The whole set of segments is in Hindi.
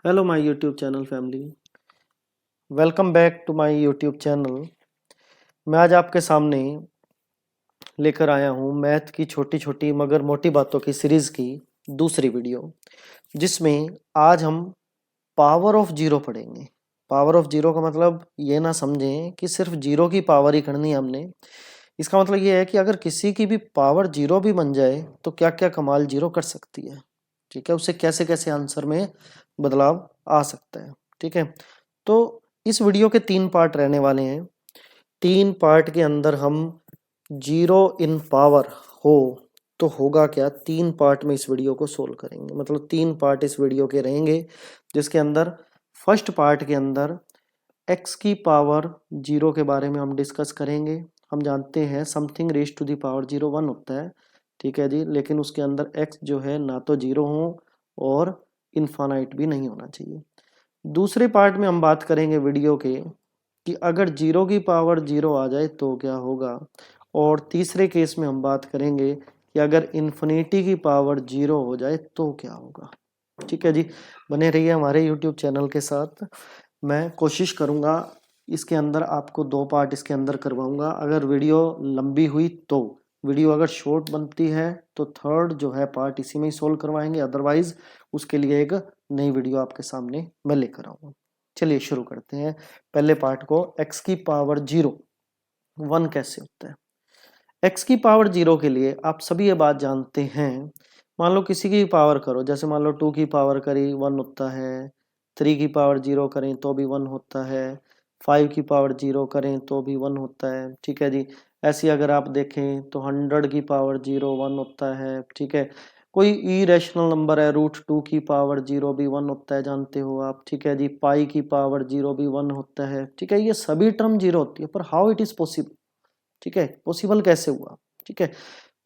Hello my YouTube channel family, welcome back to my YouTube channel. मैं आज आपके सामने लेकर आया हूँ मैथ की छोटी छोटी मगर मोटी बातों की सीरीज़ की दूसरी वीडियो, जिसमें आज हम पावर ऑफ जीरो पढ़ेंगे। पावर ऑफ जीरो का मतलब ये ना समझें कि सिर्फ जीरो की पावर ही करनी है हमने। इसका मतलब ये है कि अगर किसी की भी पावर जीरो भी बन जाए तो क्या क्या कमाल जीरो कर सकती है। ठीक है, उससे कैसे कैसे आंसर में बदलाव आ सकता है। ठीक है, तो इस वीडियो के 3 पार्ट रहने वाले हैं। 3 पार्ट के अंदर हम जीरो इन पावर हो तो होगा क्या, 3 पार्ट में इस वीडियो को सोल्व करेंगे। मतलब 3 पार्ट इस वीडियो के रहेंगे, जिसके अंदर फर्स्ट पार्ट के अंदर x की पावर जीरो के बारे में हम डिस्कस करेंगे। हम जानते हैं something raise to the power zero 1 होता है। ठीक है जी, लेकिन उसके अंदर x जो है ना तो जीरो हो और इन्फानाइट भी नहीं होना चाहिए। दूसरे पार्ट में हम बात करेंगे वीडियो के कि अगर जीरो की पावर जीरो आ जाए तो क्या होगा, और तीसरे केस में हम बात करेंगे कि अगर इन्फिनिटी की पावर जीरो हो जाए तो क्या होगा। ठीक है जी, बने रहिए हमारे यूट्यूब चैनल के साथ। मैं कोशिश करूँगा इसके अंदर आपको 2 पार्ट इसके अंदर करवाऊँगा। अगर वीडियो लंबी हुई तो, वीडियो अगर शॉर्ट बनती है तो थर्ड जो है पार्ट इसी में ही सोल्व करवाएंगे, अदरवाइज उसके लिए एक नई वीडियो आपके सामने मैं लेकर आऊँगा। चलिए शुरू करते हैं पहले पार्ट को। x की पावर जीरो 1 कैसे होता है। x की पावर जीरो के लिए आप सभी ये बात जानते हैं। मान लो किसी की पावर करो, जैसे मान लो 2 की पावर करी 1 होता है, 3 की पावर जीरो करें तो भी 1 होता है, 5 की पावर जीरो करें तो भी 1 होता है। ठीक है जी, ऐसी अगर आप देखें तो 100 की पावर जीरो 1 होता है। ठीक है, कोई इरेशनल नंबर है √2 की पावर जीरो भी 1 होता है, जानते हो आप। ठीक है जी, पाई की पावर जीरो भी 1 होता है। ठीक है, ये सभी टर्म जीरो होती है, पर हाउ इट इज पॉसिबल। ठीक है, पॉसिबल कैसे हुआ। ठीक है,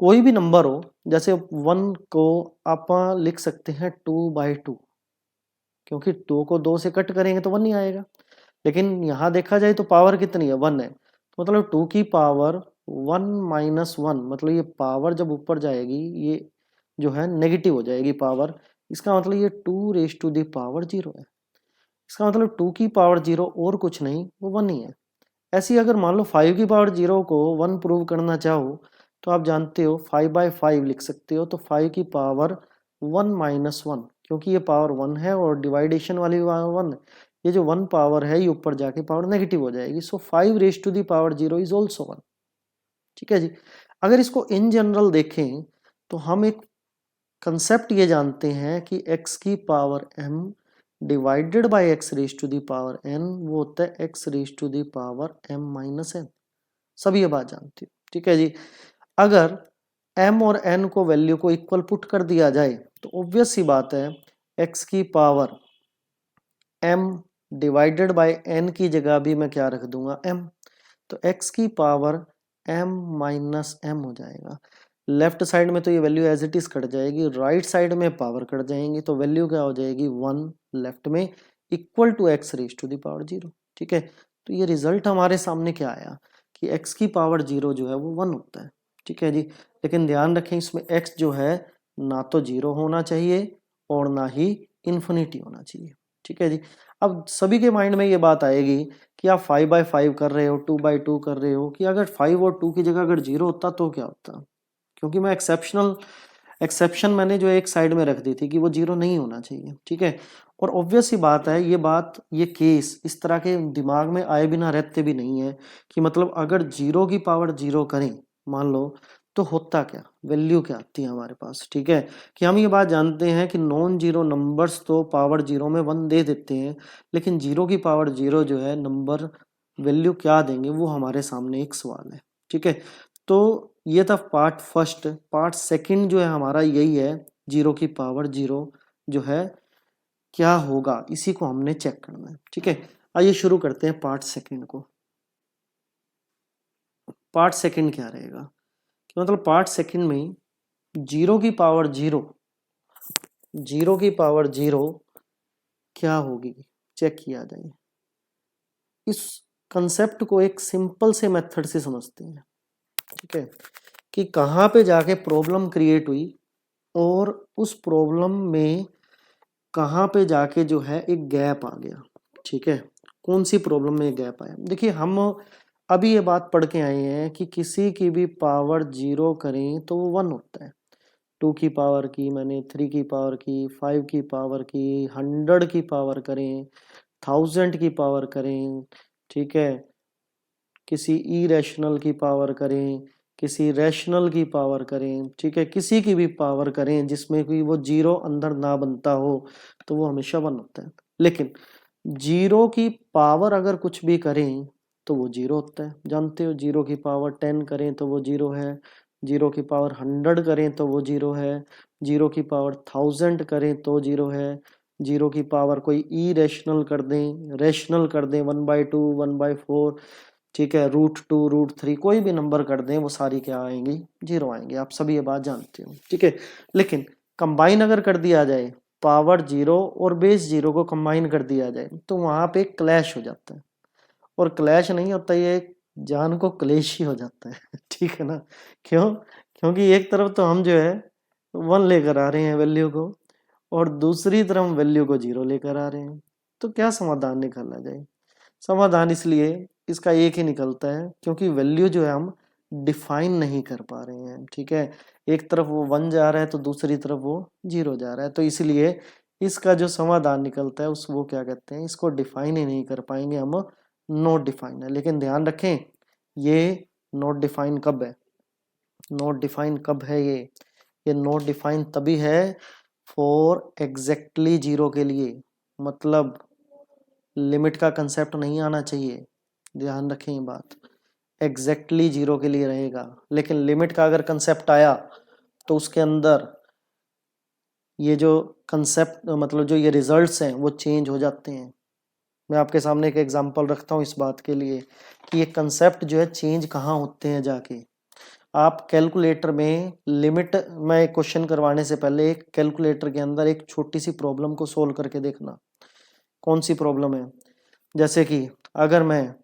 कोई भी नंबर हो, जैसे 1 को आप लिख सकते हैं 2/2, क्योंकि 2 को 2 से कट करेंगे तो 1 ही आएगा। लेकिन यहाँ देखा जाए तो पावर कितनी है, 1 है, तो मतलब 2 की पावर 1 - 1, मतलब ये पावर जब ऊपर जाएगी ये जो है नेगेटिव हो जाएगी पावर। इसका मतलब ये 2 raised to the power 0 है। इसका मतलब 2 की पावर जीरो और कुछ नहीं, वो 1 ही है। ऐसी अगर मान लो 5 की पावर जीरो को 1 प्रूव करना चाहो तो आप जानते हो 5/5 लिख सकते हो। तो 5 की पावर 1 - 1, क्योंकि ये पावर 1 है और डिवाइडेशन वाली पावर 1 है, ये जो 1 पावर है ये ऊपर जाके पावर नेगेटिव हो जाएगी। सो 5 raised to the power 0 is also 1। ठीक है जी, अगर इसको इन जनरल देखें तो हम एक कंसेप्ट ये जानते हैं कि x की power m divided by x raise to the power n, वो होता है x raise to the power m - n। सब ये बात जानती हो। ठीक है जी, अगर m और n को वैल्यू को इक्वल पुट कर दिया जाए तो ऑब्वियस सी बात है x की power m divided bye n की जगह भी मैं क्या रख दूंगा, m। तो x की पावर m - m हो जाएगा। लेफ्ट साइड में तो ये value as it is cut जाएगी, राइट साइड में पावर कट जाएंगी, तो वैल्यू क्या हो जाएगी 1 लेफ्ट में, equal to x raise to the power 0। ठीक है, तो ये रिजल्ट हमारे सामने क्या आया कि x की पावर 0 जो है वो 1 होता है। ठीक है जी, लेकिन ध्यान रखें इसमें x जो है ना तो 0 होना चाहिए और ना ही इन्फिनिटी होना चाहिए। ठीक है जी, अब सभी के माइंड में ये बात आएगी कि आप 5/5 कर रहे हो, 2/2 कर रहे हो, कि अगर 5 और 2 की जगह अगर 0 होता तो क्या होता। क्योंकि मैं एक्सेप्शन मैंने जो एक साइड में रख दी थी कि वो 0 नहीं होना चाहिए। ठीक है, और ऑब्वियस सी बात है ये केस इस तरह के दिमाग में आए बिना रहते भी नहीं है कि मतलब अगर 0 की पावर 0 करें मान लो तो होता क्या, वैल्यू क्या आती है हमारे पास। ठीक है, कि हम ये बात जानते हैं कि नॉन जीरो नंबर्स तो पावर 0 में 1 दे देते हैं, लेकिन 0 की पावर 0 जो है नंबर वैल्यू क्या देंगे वो हमारे सामने एक सवाल है। ठीक है, तो ये था पार्ट फर्स्ट। पार्ट सेकंड जो है हमारा यही है, 0 की पावर 0 जो है क्या होगा, इसी को हमने चेक करना है। ठीक है, आइए शुरू करते हैं पार्ट सेकंड को। पार्ट सेकंड क्या रहेगा कि मतलब पार्ट सेकंड में 0 की पावर 0, 0 की पावर 0 क्या होगी चेक किया जाए। इस कंसेप्ट को एक सिंपल से मेथड से समझते हैं। ठीक है, कि कहाँ पे जाके प्रॉब्लम क्रिएट हुई और उस प्रॉब्लम में कहाँ पे जाके जो है एक गैप आ गया। ठीक है, कौन सी प्रॉब्लम में गैप आया? देखिए, हम अभी ये बात पढ़ के आए हैं कि किसी की भी पावर जीरो करें तो वो वन होता है। 2 की पावर की, मैंने 3 की पावर की, 5 की पावर की, 100 की पावर करें, 1000 की पावर करें, ठीक है, किसी इरेशनल की पावर करें, किसी रैशनल की पावर करें, ठीक है, किसी की भी पावर करें जिसमें कोई वो जीरो अंदर ना बनता हो तो वो हमेशा वन होता है। लेकिन जीरो की पावर अगर कुछ भी करें तो वो जीरो होता है। जानते हो, जीरो की पावर 10 करें तो वो जीरो है, जीरो की पावर 100 करें तो वो जीरो है, जीरो की पावर 1000 करें तो जीरो है, जीरो की पावर कोई इरेशनल कर दें, रैशनल कर दें, 1/2, 1/4, ठीक है, √2, √3, कोई भी नंबर कर दें, वो सारी क्या आएंगी? जीरो आएंगे। आप सभी ये बात जानते हो, ठीक है। लेकिन कंबाइन अगर कर दिया जाए, पावर जीरो और बेस जीरो को कंबाइन कर दिया जाए तो वहां पे क्लैश हो जाता है। और क्लैश नहीं होता, ये जान को क्लेश ही हो जाता है। ठीक है ना? क्यों? क्योंकि एक तरफ तो हम जो है वन लेकर आ रहे हैं वैल्यू को, और दूसरी तरफ हम वैल्यू को जीरो लेकर आ रहे हैं। तो क्या समाधान निकाला जाए? समाधान इसलिए इसका एक ही निकलता है, क्योंकि वैल्यू जो है हम डिफाइन नहीं कर पा रहे हैं। ठीक है, एक तरफ वो वन जा रहा है तो दूसरी तरफ वो जीरो जा रहा है, तो इसलिए इसका जो समाधान निकलता है उस वो क्या कहते हैं, इसको डिफाइन ही नहीं कर पाएंगे हम, नॉट डिफाइन है। लेकिन ध्यान रखें, ये नॉट डिफाइन कब है? नॉट डिफाइन कब है ये नॉट डिफाइन तभी है फॉर एग्जैक्टली जीरो के लिए। मतलब लिमिट का कंसेप्ट नहीं आना चाहिए, ध्यान रखें ये बात। एग्जैक्टली जीरो के लिए रहेगा, लेकिन लिमिट का अगर कंसेप्ट आया तो उसके अंदर ये जो कंसेप्ट, मतलब जो ये रिजल्ट्स हैं वो चेंज हो जाते हैं। मैं आपके सामने एक एग्जांपल रखता हूँ इस बात के लिए कि ये कंसेप्ट जो है चेंज कहाँ होते हैं जाके। आप कैलकुलेटर में लिमिट, मैं एक क्वेश्चन करवाने से पहले एक कैलकुलेटर के अंदर एक छोटी सी प्रॉब्लम को सोल्व करके देखना। कौन सी प्रॉब्लम है? जैसे कि अगर मैं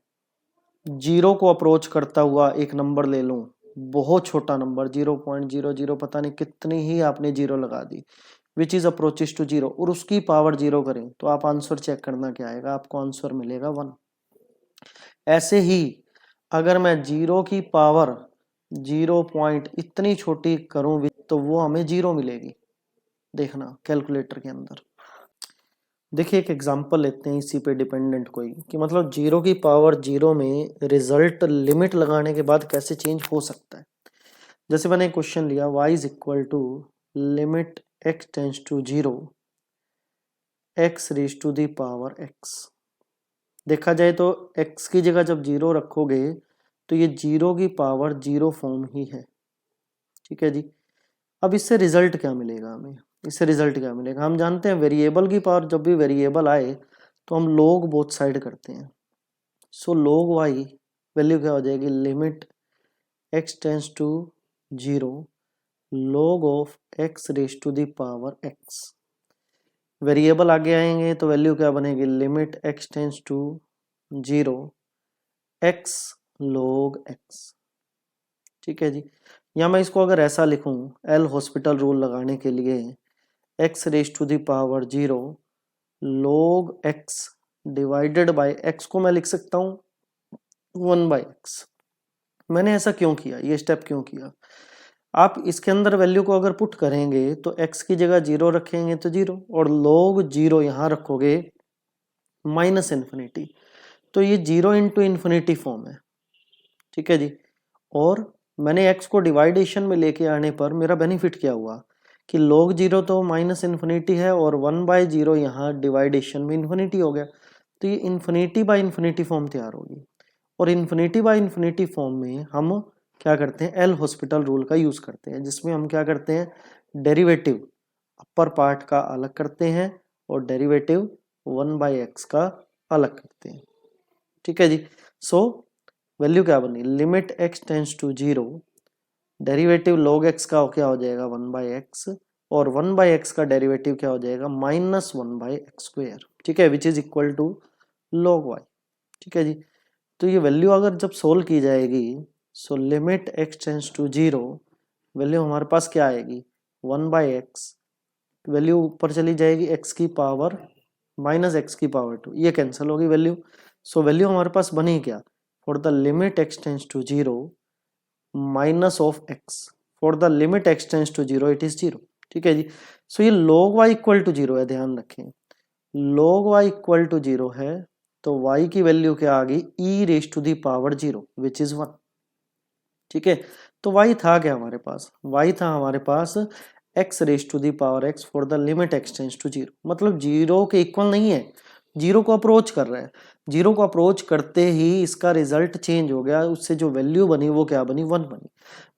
जीरो को अप्रोच करता हुआ एक नंबर ले लूं, बहुत छोटा नंबर 0.00, पता नहीं कितनी ही आपने जीरो लगा दी, which is approaches to zero, और उसकी पावर जीरो करें तो आप आंसर चेक करना क्या आएगा, आपको आंसर मिलेगा 1। ऐसे ही अगर मैं जीरो की पावर 0 पॉइंट इतनी छोटी करूं तो वो हमें जीरो मिलेगी। देखना कैलकुलेटर के अंदर। देखिए एक एग्जांपल लेते हैं इसी पे डिपेंडेंट कोई, कि मतलब जीरो की पावर जीरो में रिजल्ट लिमिट लगाने के बाद कैसे चेंज हो सकता है। जैसे मैंने क्वेश्चन लिया y is equal to limit x tends to zero x raise to the power x। देखा जाए तो x की जगह जब जीरो रखोगे तो ये जीरो की पावर जीरो फॉर्म ही है। ठीक है जी। अब इससे रिजल्ट क्या मिलेगा हमें? इससे रिजल्ट क्या मिलेगा? हम जानते हैं वेरिएबल की पावर, जब भी वेरिएबल आए तो हम log बोथ साइड करते हैं। सो log y वैल्यू क्या हो जाएगी? Limit x tends to zero log of x raise to the power x। Variable आगे आएंगे तो वैल्यू क्या बनेगी? Limit x tends to zero x log x। ठीक है जी। या मैं इसको अगर ऐसा लिखूं, एल हॉस्पिटल रूल लगाने के लिए, x raise to the power zero log x divided by x को मैं लिख सकता हूं 1/x। मैंने ऐसा क्यों किया, ये स्टेप क्यों किया? आप इसके अंदर वैल्यू को अगर पुट करेंगे तो x की जगह जीरो रखेंगे तो जीरो, और log जीरो यहां रखोगे माइनस इन्फिनिटी, तो ये जीरो इंटू इन्फिनिटी फॉर्म है। ठीक है जी। और मैंने x को डिवाइडेशन में लेके आने पर मेरा बेनिफिट क्या हुआ कि log जीरो तो माइनस इन्फिनिटी है और 1/0 यहाँ डिवाइडेशन में इन्फिनिटी हो गया, तो ये इन्फिनिटी बाय इन्फिनिटी फॉर्म तैयार होगी। और इन्फिनिटी बाय इन्फिनिटी फॉर्म में हम क्या करते हैं? एल हॉस्पिटल रूल का यूज करते हैं, जिसमें हम क्या करते हैं? डेरिवेटिव अपर पार्ट का अलग करते हैं और डेरिवेटिव 1/x का अलग करते हैं। ठीक है जी। सो वैल्यू क्या बनी? Limit x tends to zero derivative log x का क्या हो जाएगा? 1/x, और 1/x का डेरिवेटिव क्या हो जाएगा? -1/x²। ठीक है, which is equal to log y। ठीक है जी। तो ये वैल्यू अगर जब सोल्व की जाएगी, so limit x tends to zero, value हमारे पास क्या आएगी? 1/x वैल्यू ऊपर चली जाएगी, x की पावर माइनस x की पावर 2, ये कैंसिल होगी वैल्यू। सो वैल्यू हमारे पास बनी क्या, for the limit x tends to 0 minus of x, for the limit x tends to 0 it is 0। ठीक है जी। सो ये log y इक्वल टू 0 है, ध्यान रखें log y इक्वल टू 0 है, तो y की वैल्यू क्या आ गई, e raise to the power 0 which is 1। ठीक है, तो y था क्या हमारे पास, y था हमारे पास x raise to the power x for the limit x tends to 0, मतलब 0 के इक्वल नहीं है, 0 को अप्रोच कर रहा है। 0 को अप्रोच करते ही इसका रिजल्ट चेंज हो गया, उससे जो वैल्यू बनी वो क्या बनी, 1 बनी।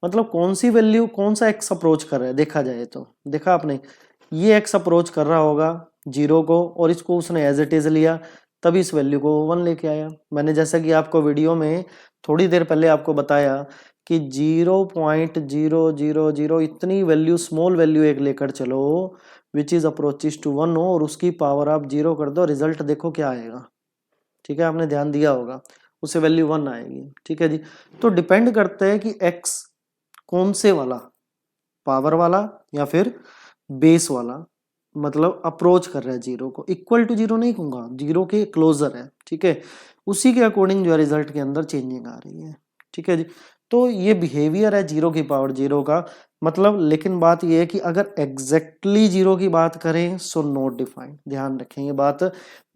मतलब कौन सी वैल्यू, कौन सा x अप्रोच कर रहा है, देखा जाए तो देखा आपने, ये x अप्रोच कर रहा होगा 0 को, और इसको उसने एज इट इज लिया, तभी इस वैल्यू को 1 लेके आया। मैंने जैसा कि आपको वीडियो में थोड़ी देर पहले आपको बताया कि 0.000 इतनी वैल्यू, स्मॉल वैल्यू एक लेकर चलो विच इज अप्रोचेस टू 1 हो, और उसकी पावर आप 0 कर दो, रिजल्ट देखो क्या आएगा। ठीक है, आपने ध्यान दिया होगा, उससे वैल्यू 1 आएगी। ठीक है जी। तो डिपेंड करता है कि x कौन से वाला, पावर वाला या फिर बेस वाला, मतलब अप्रोच कर रहा है 0 को, इक्वल टू 0 नहीं कहूंगा, 0 के क्लोजर है। ठीक है, उसी के अकॉर्डिंग जो है रिजल्ट के अंदर चेंजिंग आ रही है। ठीक है जी। तो ये बिहेवियर है 0 की पावर 0 का, मतलब लेकिन बात ये है कि अगर एग्जैक्टली 0 की बात करें सो नॉट डिफाइंड, ध्यान रखें ये बात,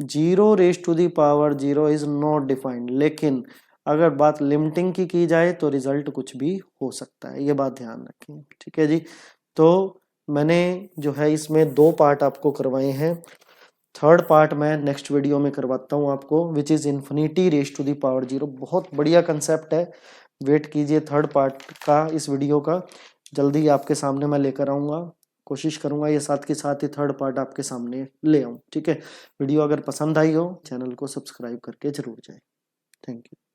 0 raise to the power 0 is not defined, लेकिन अगर बात लिमिटिंग की जाए तो रिजल्ट कुछ भी हो सकता है, ये बात ध्यान रखें। ठीक है जी। तो मैंने जो है इसमें 2 पार्ट आपको करवाए हैं, थर्ड पार्ट मैं नेक्स्ट वीडियो में करवाता हूँ आपको, which is infinity raise to the power 0। बहुत बढ़िया कंसेप्ट है, वेट कीजिए थर्ड पार्ट का, इस वीडियो का जल्दी आपके सामने मैं लेकर आऊँगा, कोशिश करूँगा ये साथ के साथ ही थर्ड पार्ट आपके सामने ले आऊँ। ठीक है, वीडियो अगर पसंद आई हो चैनल को सब्सक्राइब करके जरूर जाए। Thank you.